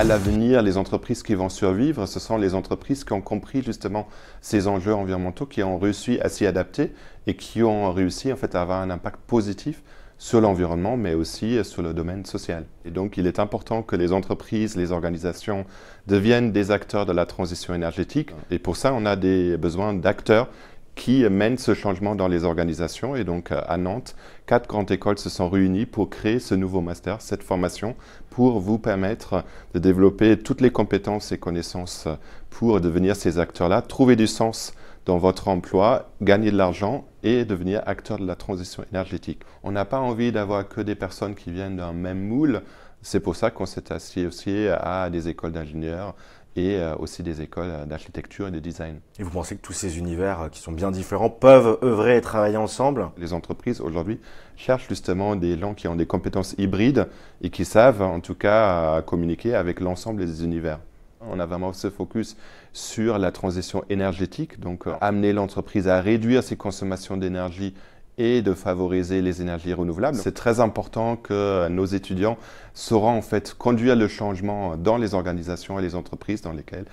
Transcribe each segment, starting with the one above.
À l'avenir, les entreprises qui vont survivre, ce sont les entreprises qui ont compris justement ces enjeux environnementaux, qui ont réussi à s'y adapter et qui ont réussi en fait à avoir un impact positif sur l'environnement, mais aussi sur le domaine social. Et donc, il est important que les entreprises, les organisations deviennent des acteurs de la transition énergétique. Et pour ça, on a besoin d'acteurs qui mènent ce changement dans les organisations. Et donc, à Nantes, 4 grandes écoles se sont réunies pour créer ce nouveau master, cette formation, pour vous permettre de développer toutes les compétences et connaissances pour devenir ces acteurs-là, trouver du sens dans votre emploi, gagner de l'argent et devenir acteur de la transition énergétique. On n'a pas envie d'avoir que des personnes qui viennent d'un même moule. C'est pour ça qu'on s'est associé à des écoles d'ingénieurs et aussi des écoles d'architecture et de design. Et vous pensez que tous ces univers qui sont bien différents peuvent œuvrer et travailler ensemble? Les entreprises aujourd'hui cherchent justement des gens qui ont des compétences hybrides et qui savent en tout cas communiquer avec l'ensemble des univers. On a vraiment ce focus sur la transition énergétique, donc amener l'entreprise à réduire ses consommations d'énergie et de favoriser les énergies renouvelables. C'est très important que nos étudiants sauront en fait conduire le changement dans les organisations et les entreprises dans lesquelles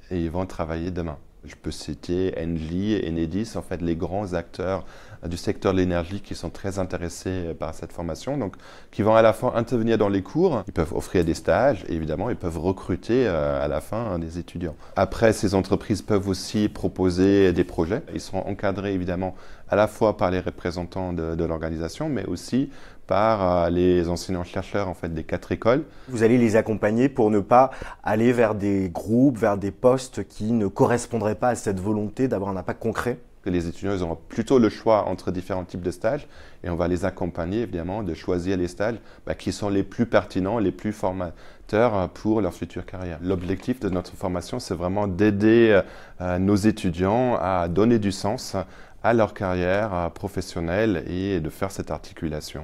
ils vont travailler demain. Je peux citer Engie, Enedis, en fait les grands acteurs du secteur de l'énergie qui sont très intéressés par cette formation, donc qui vont à la fois intervenir dans les cours, ils peuvent offrir des stages et évidemment ils peuvent recruter à la fin des étudiants. Après, ces entreprises peuvent aussi proposer des projets. Ils seront encadrés évidemment à la fois par les représentants de l'organisation, mais aussi par les enseignants-chercheurs en fait, des 4 écoles. Vous allez les accompagner pour ne pas aller vers des groupes, vers des postes qui ne correspondraient pas à cette volonté d'avoir un impact concret? Que les étudiants ils auront plutôt le choix entre différents types de stages et on va les accompagner évidemment de choisir les stages qui sont les plus pertinents, les plus formateurs pour leur future carrière. L'objectif de notre formation, c'est vraiment d'aider nos étudiants à donner du sens à leur carrière professionnelle et de faire cette articulation.